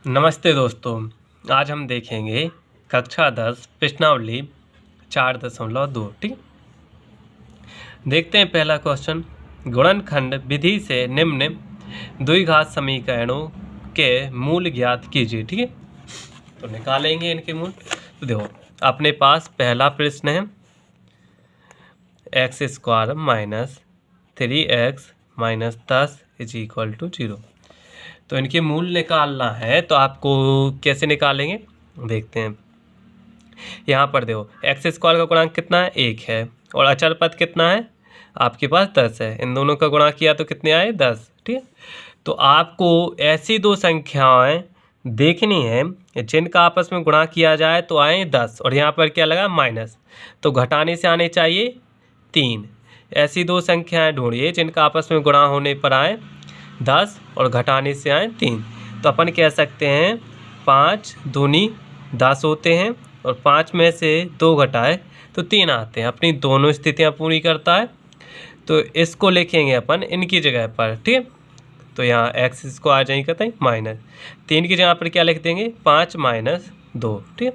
नमस्ते दोस्तों, आज हम देखेंगे कक्षा 10 प्रश्नावली 4.2। ठीक, देखते हैं पहला क्वेश्चन। गुणनखंड विधि से निम्न द्विघात समीकरणों के मूल ज्ञात कीजिए। ठीक है, तो निकालेंगे इनके मूल। तो देखो, अपने पास पहला प्रश्न है x² - 3x - 10 = 0। तो इनके मूल निकालना है, तो आपको कैसे निकालेंगे देखते हैं। यहाँ पर देखो, x² का गुणांक कितना है, 1 है, और अचर पद कितना है आपके पास, 10 है। इन दोनों का गुणा किया तो कितने आए, 10। ठीक है, तो आपको ऐसी दो संख्याएं देखनी है जिनका आपस में गुणा किया जाए तो आए 10, और यहाँ पर क्या लगा, माइनस, तो घटाने से आने चाहिए 3। ऐसी दो संख्याएं ढूंढिए जिनका आपस में गुणा होने पर आए 10 और घटाने से आए 3। तो अपन कह सकते हैं 5 दूनी 10 होते हैं, और 5 में से 2 घटाए तो 3 आते हैं। अपनी दोनों स्थितियां पूरी करता है, तो इसको लिखेंगे अपन इनकी जगह पर। ठीक है, तो यहाँ x इसको आ जाएंगे कहते हैं -3 की जगह पर क्या लिख देंगे, 5 - 2। ठीक है,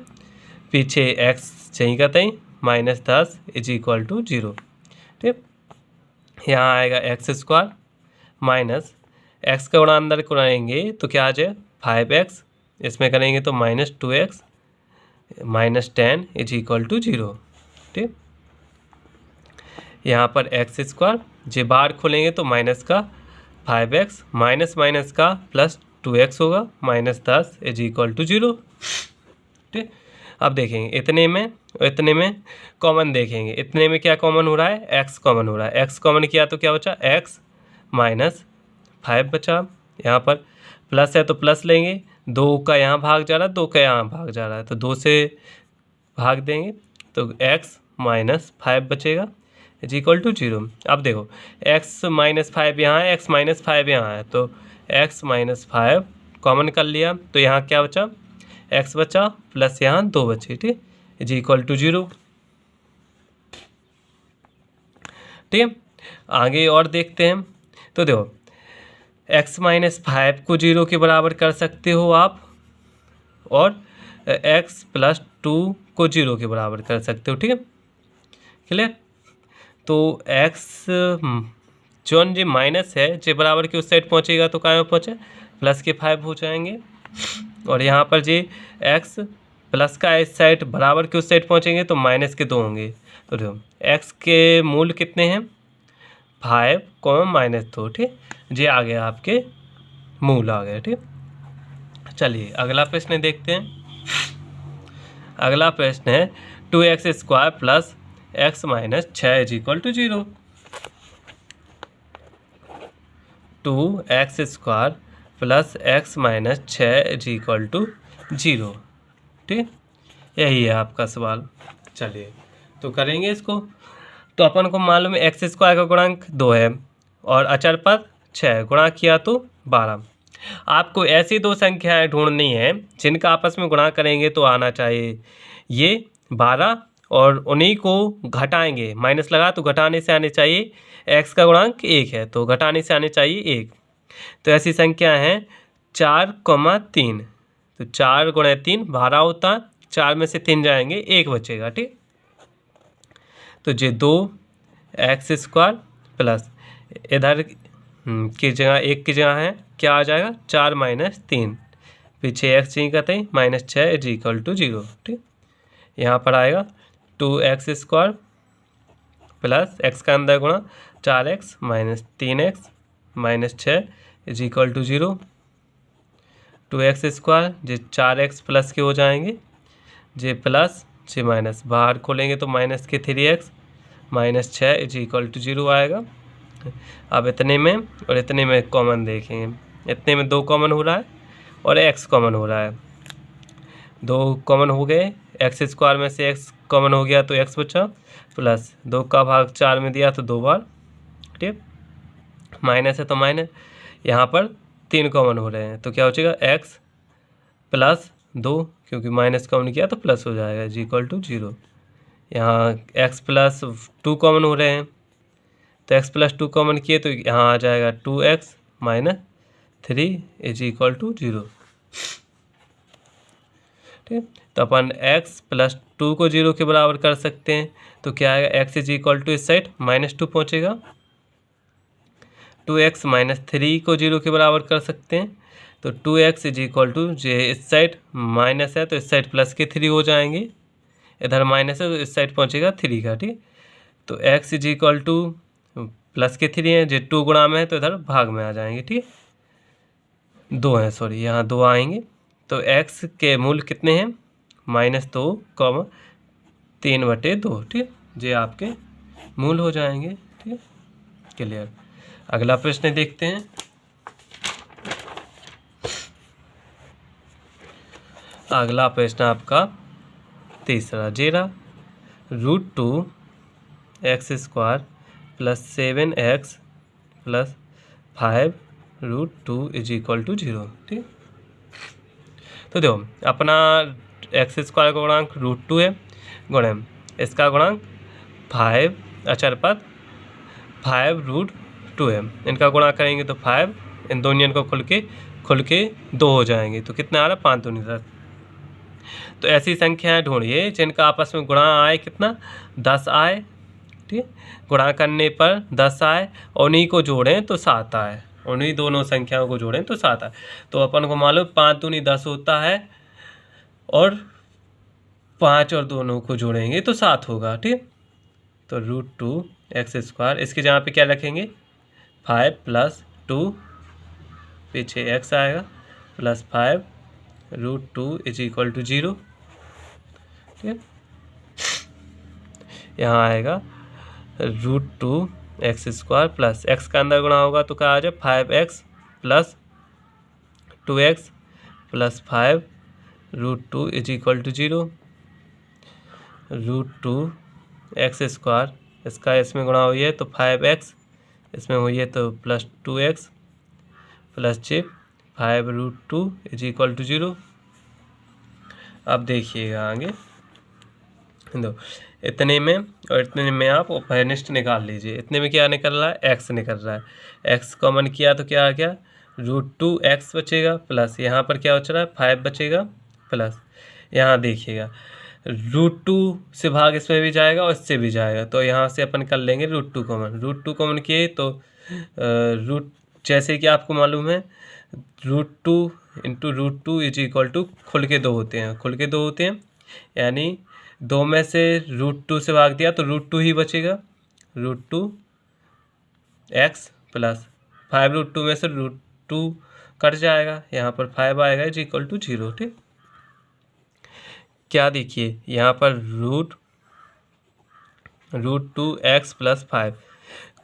पीछे x चाहिए कहते हैं -10 = 0। ठीक है, यहाँ आएगा x² माइनस x का गुणा अंदर कराएंगे तो क्या आ जाए 5x, इसमें करेंगे तो -2x - 10 = 0। ठीक, यहाँ पर x² जो बाहर खोलेंगे तो माइनस का 5x माइनस माइनस का +2x होगा, -10 = 0। ठीक, अब देखेंगे इतने में और इतने में कॉमन देखेंगे। इतने में क्या कॉमन हो रहा है, x कॉमन हो रहा है। x कॉमन किया तो क्या बचा, x - 5 बचा। यहाँ पर प्लस है तो प्लस लेंगे, 2 का यहाँ भाग जा रहा है, 2 का यहाँ भाग जा रहा है, तो 2 से भाग देंगे तो x - 5 बचेगा = 0। अब देखो x - 5 यहाँ है, x - 5 यहाँ है, तो x - 5 कॉमन कर लिया तो यहाँ क्या बचा, x बचा प्लस यहाँ 2 बचे। ठीक, = 0। ठीक है, आगे और देखते हैं। तो देखो x - 5 को 0 के बराबर कर सकते हो आप, और x + 2 को 0 के बराबर कर सकते हो। ठीक है, क्लियर। तो x जोन जो माइनस है जो बराबर के उस साइड पहुंचेगा तो कहाँ में पहुंचे, +5 हो जाएंगे, और यहाँ पर जी x प्लस का इस साइड बराबर के उस साइड पहुंचेंगे तो -2 होंगे। तो देखो x के मूल कितने हैं, 5 -2। ठीक, ये आ गया आपके मूल आ गए। ठीक, चलिए अगला प्रश्न देखते हैं। अगला प्रश्न है 2x² + x - 6 = 0। 2x² + x - 6 = 0। ठीक, यही है आपका सवाल। चलिए तो करेंगे इसको। तो अपन को मालूम है x² का गुणांक 2 है और अचर पद 6, गुणा किया तो 12। आपको ऐसी दो संख्याएं ढूंढनी है जिनका आपस में गुणा करेंगे तो आना चाहिए ये 12, और उन्हीं को घटाएंगे, माइनस लगा तो घटाने से आने चाहिए। x का गुणांक 1 है तो घटाने से आने चाहिए 1। तो ऐसी संख्या है 4, 3। तो 4 × 3 12 होता, 4 में से 3 जाएंगे, 1 बचेगा। ठीक, तो ये 2x² प्लस इधर की जगह 1 की जगह है क्या आ जाएगा, 4 - 3, पीछे x नहीं कहते हैं -6 = 0। ठीक, यहाँ पर आएगा 2x² प्लस x का अंदर गुणा 4x - 3x - 6 = 0। 2x² जो 4x प्लस के हो जाएंगे, जे प्लस जे माइनस, बाहर खोलेंगे तो -3x - 6 = 0 आएगा। अब इतने में और इतने में कॉमन देखेंगे। इतने में 2 कॉमन हो रहा है और x कॉमन हो रहा है, 2 कॉमन हो गए, x² में से x कॉमन हो गया तो x बचा, प्लस 2 का भाग 4 में दिया तो 2 बार। ठीक, माइनस है तो माइनस, यहाँ पर 3 कॉमन हो रहे हैं तो क्या हो जाएगा, x + 2, क्योंकि माइनस कॉमन किया तो प्लस हो जाएगा = 0। यहाँ x + 2 कॉमन हो रहे हैं तो x + 2 कॉमन किए तो यहाँ आ जाएगा 2x - 3 = 0। ठीक। तो अपन x प्लस 2 को 0 के बराबर कर सकते हैं, तो क्या आएगा, x इज इक्वल टू इस साइड -2 पहुँचेगा। 2x माइनस 3 को 0 के बराबर कर सकते हैं, तो 2x इज इक्वल टू, इस साइड माइनस है तो इस साइड प्लस के 3 हो जाएंगे, इधर माइनस है तो इस साइड पहुँचेगा 3 का, ठीक। तो x is equal two plus के 3 है, जो 2 गुणा में है तो इधर भाग में आ जाएंगे, ठीक। 2 है, सॉरी यहाँ 2 आएंगे। तो x के मूल कितने हैं, -2, 3/2, ठीक। ये आपके मूल हो जाएंगे, ठीक। क्लियर। अगला प्रश्न देखते हैं। अगला प्रश्न आपका तीसरा, जेरा √2x² + 7x + 5 √2 = 0, ठीक। तो देखो अपना x² का गुणांक √2 है, गुणे इसका गुणांक 5, अचर पद 5√2 है, इनका गुणा करेंगे तो 5, इन दोनों को खुल के 2 हो जाएंगे, तो कितना आ रहा है, 5 दूनी 10। तो ऐसी संख्याएं ढूंढिए जिनका आपस में गुणा आए कितना, 10 आए, ठीक। गुणा करने पर 10 आए और उन्हीं को जोड़ें तो 7 आए, उन्हीं दोनों संख्याओं को जोड़ें तो 7 आए। तो अपन को मालूम 5 दूनी 10 होता है, और 5 और दोनों को जोड़ेंगे तो 7 होगा, ठीक। तो √2x², इसके जहाँ पे क्या रखेंगे, 5 + 2, पीछे x आएगा, +5 √2 = 0, ठीक। यहाँ आएगा √2x² प्लस x का अंदर गुणा होगा तो क्या आ जाए, 5x + 2x + 5 √2 = 0। √2x², इसका इसमें गुणा हुई है तो 5x, इसमें हुई है तो +2x + 5 √2 = 0। अब देखिएगा आगे, दो इतने में और इतने में आप अनिष्ट निकाल लीजिए। इतने में क्या निकल रहा है, x निकल रहा है, x कॉमन किया तो क्या आ गया, √2x बचेगा, प्लस यहाँ पर क्या बच रहा है, 5 बचेगा, प्लस यहाँ देखिएगा √2 से भाग इसमें भी जाएगा और इससे भी जाएगा, तो यहाँ से अपन कर लेंगे √2 कॉमन। √2 कॉमन किए तो जैसे कि आपको मालूम है √2 × √2 = खुल के 2 होते हैं, खुल के 2 होते हैं, यानी 2 में से √2 से भाग दिया तो √2 ही बचेगा, √2x प्लस 5 √2 में से √2 कट जाएगा, यहाँ पर 5 आएगा = 0, ठीक। क्या देखिए यहाँ पर √2x + 5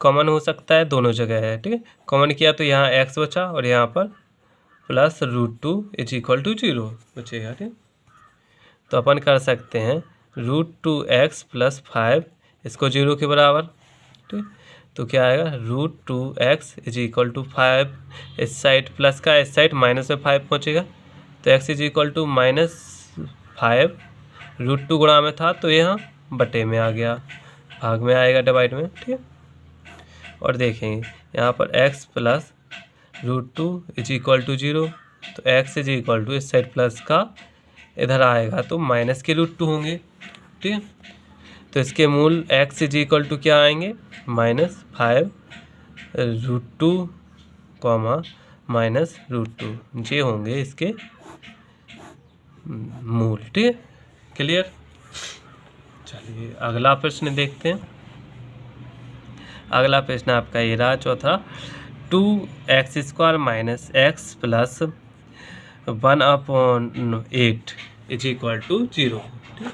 कॉमन हो सकता है, दोनों जगह है, ठीक है। कॉमन किया तो यहाँ x बचा और यहाँ पर प्लस √2 = 0 बचेगा, ठीक। तो अपन कर सकते हैं √2x + 5 इसको 0 के बराबर, ठीक। तो क्या आएगा, √2x = 5, इस साइड प्लस का, इस साइड माइनस में 5 पहुँचेगा, तो x = -5, √2 गुणा में था तो यहाँ बटे में आ गया, भाग में आएगा डिवाइड में, ठीक है। और देखेंगे यहाँ पर x प्लस √2 = 0, तो x = इस साइड प्लस का, इधर आएगा तो माइनस के √2 होंगे, ठीक है। तो इसके मूल x = क्या आएंगे, -5 √2, -√2, ये होंगे इसके मूल, ठीक है। क्लियर। चलिए अगला प्रश्न देखते हैं। अगला प्रश्न आपका ये रहा, चौथा, 2x² - x + 1/8 = 0, ठीक।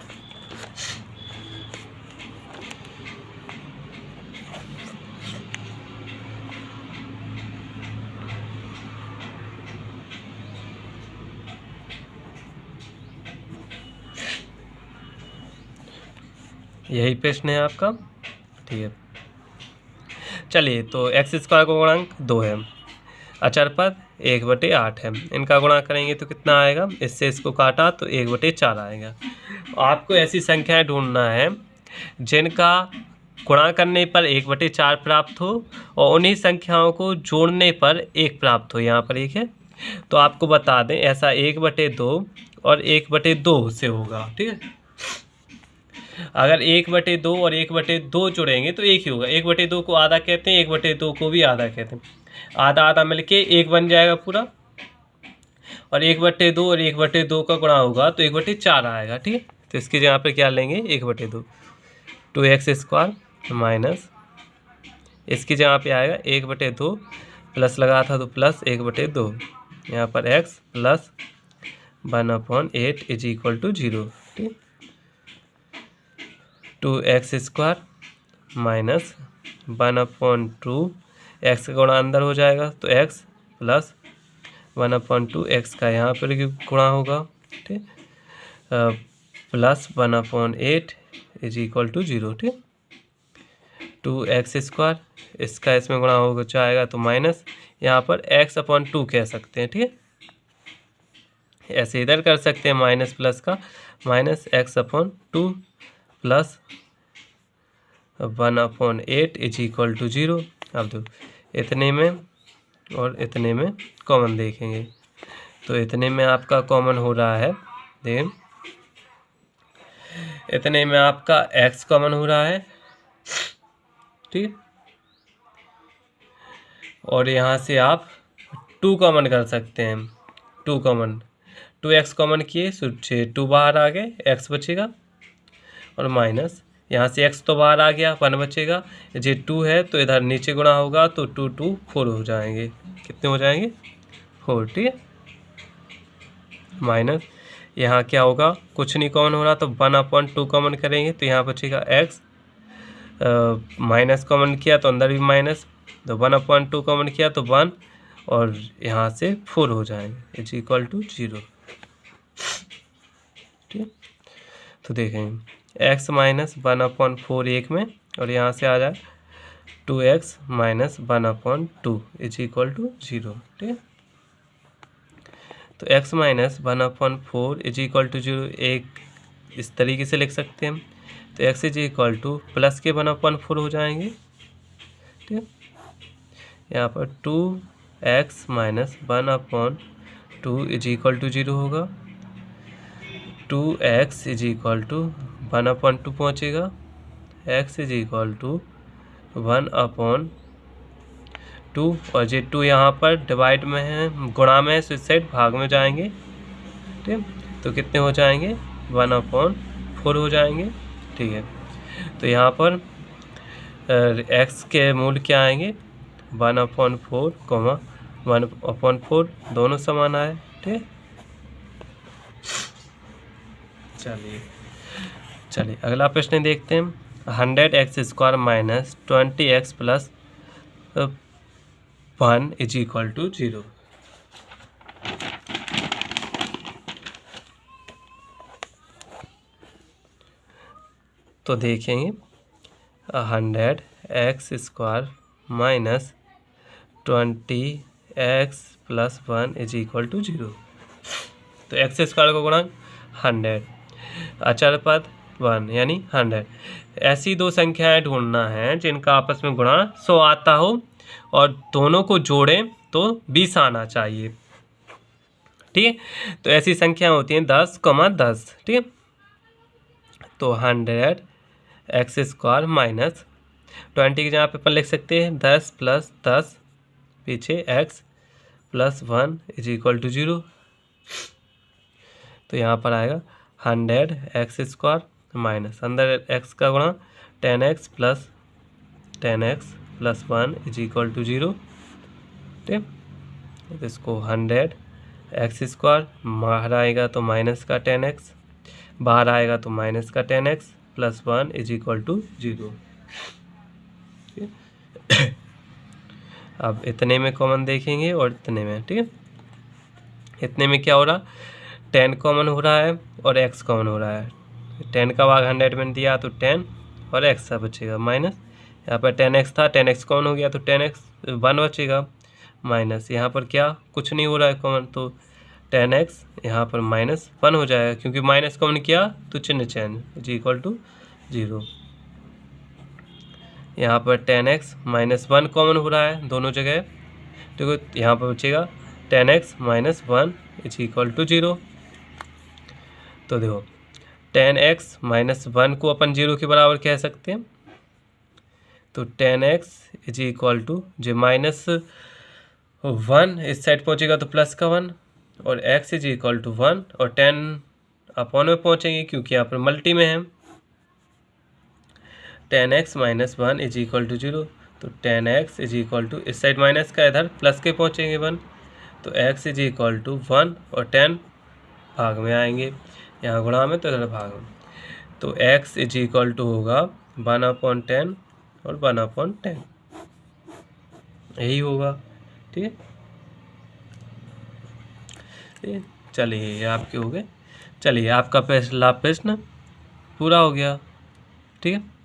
यही प्रश्न है आपका, ठीक है। चलिए तो x² का गुणांक 2 है, अचर पद 1/8 है, इनका गुणा करेंगे तो कितना आएगा, इससे इसको काटा तो 1/4 आएगा। आपको ऐसी संख्याएं ढूंढना है जिनका गुणा करने पर 1/4 प्राप्त हो और उन्हीं संख्याओं को जोड़ने पर 1 प्राप्त हो। यहाँ पर 1 है तो आपको बता दें ऐसा 1/2 और 1/2 से होगा, ठीक है। अगर 1/2 और 1/2 जोड़ेंगे तो एक ही होगा। 1/2 को आधा कहते हैं, 1/2 को भी आधा कहते हैं। आधा आधा मिलके एक बन जाएगा पूरा, और 1/2 और 1/2 का गुणा होगा तो 1/4 आएगा, ठीक है। तो इसकी जगह पे क्या लेंगे, 1/2, 2x² माइनस इसकी जगह पे आएगा 1/2 प्लस लगा था तो प्लस 1/2, यहाँ पर x plus 1/8 is equal to 0, ठीक। 2x² माइनस 1/2 x का गुणा अंदर हो जाएगा तो x प्लस 1/2 x का यहाँ पर गुणा होगा, ठीक, प्लस 1/8 इज इक्वल टू 0, ठीक। 2x² इसका इसमें गुणा हो जाएगा तो माइनस यहाँ पर x/2 कह सकते हैं, ठीक है। ऐसे इधर कर सकते हैं, माइनस प्लस का minus x/2 plus 1/8 is equal to 0। अब दो इतने में और इतने में कॉमन देखेंगे तो इतने में आपका कॉमन हो रहा है, देखिए इतने में आपका x कॉमन हो रहा है, ठीक। और यहाँ से आप 2 कॉमन कर सकते हैं, 2 कॉमन, 2x कॉमन किए से 2 बाहर आ गए, x बचेगा और माइनस यहाँ से x तो बाहर आ गया, 1 बचेगा। ये 2 है तो इधर नीचे गुणा होगा तो 2 2 4 हो जाएंगे, कितने हो जाएंगे 4, ठीक है। माइनस यहाँ क्या होगा, कुछ नहीं कॉमन हो रहा तो 1/2 कॉमन करेंगे तो यहाँ बचेगा x, माइनस कॉमन किया तो अंदर भी माइनस, तो 1/2 कॉमन किया तो 1 और यहाँ से 4 हो जाएंगे इज इक्वल टू 0, ठीक। तो देखेंगे x माइनस 1/4 एक में और यहाँ से आ जाए 2x minus 1/2 is equal to 0, ठीक। तो x minus 1/4 is equal to 0 एक इस तरीके से लिख सकते हैं। तो x is equal two plus के 1/4 हो जाएंगे, ठीक। यहाँ पर 2x minus 1/2 is equal to 0 होगा, 2x इज इक्वल टू 1/2 पहुँचेगा, x इज इक्वल टू 1/2 और ये 2 यहाँ पर डिवाइड में है, गुणा में है, तो इस साइड भाग में जाएंगे, ठीक। तो कितने हो जाएंगे 1/4 हो जाएंगे, ठीक है। तो यहाँ पर x के मूल क्या आएंगे 1/4, 1/4 दोनों समान आए, ठीक। चलिए अगला प्रश्न देखते हैं। 100x² minus 20x plus 1 is equal to 0। तो देखेंगे 100x² minus 20x plus 1 is equal to 0। तो x² का गुणांक 100, अचर पद 1 यानी 100। ऐसी दो संख्याएं ढूंढना है जिनका आपस में गुणा 100 आता हो और दोनों को जोड़ें तो 20 आना चाहिए, ठीक है। तो ऐसी संख्या होती हैं 10, 10, ठीक है। तो 100x² माइनस 20 की जगह पे अपन लिख सकते हैं 10 प्लस 10 पीछे x plus 1 is equal to 0। तो यहाँ पर आएगा 100x² माइनस अंदर x का गुणा 10x plus 1 is equal to 0, ठीक। तो इसको 100x² बाहर आएगा तो माइनस का 10x, बाहर आएगा तो माइनस का 10x plus 1 is equal to 0। अब इतने में कॉमन देखेंगे और इतने में, ठीक है। इतने में क्या हो रहा, 10 कॉमन हो रहा है और x कॉमन हो रहा है। 10 का भाग 100 में दिया तो 10 और x सा बचेगा माइनस, यहाँ पर 10x था, 10x कॉमन हो गया तो 10x 1 बचेगा माइनस, यहाँ पर क्या कुछ नहीं हो रहा है कॉमन तो 10x यहाँ पर माइनस 1 हो जाएगा, क्योंकि माइनस कॉमन किया तो चिन्ह चेंज इज इक्वल टू 0। यहाँ पर 10x माइनस 1 कॉमन हो रहा है दोनों जगह, देखो यहाँ पर बचेगा 10x minus 1 is equal to 0। तो देखो 10x माइनस 1 को अपन 0 के बराबर कह सकते हैं। तो 10x इज इक्वल टू जो माइनस 1 इस साइड पहुंचेगा तो प्लस का 1, और x इज इक्वल टू 1, और 10 अपॉन में पहुंचेंगे क्योंकि यहाँ पर मल्टी में है। 10x minus 1 is equal to 0। तो 10x इज इक्वल टू इस साइड माइनस का, इधर प्लस के पहुंचेंगे 1, तो x इज इक्वल टू 1 और 10 भाग में आएंगे, यहाँ गुणा में तो इधर भाग में। तो x इज इक्वल टू होगा 1/10 और 1/10, यही होगा। ठीक है, चलिए ये आपके हो गए। चलिए आपका पहला प्रश्न पूरा हो गया। ठीक है।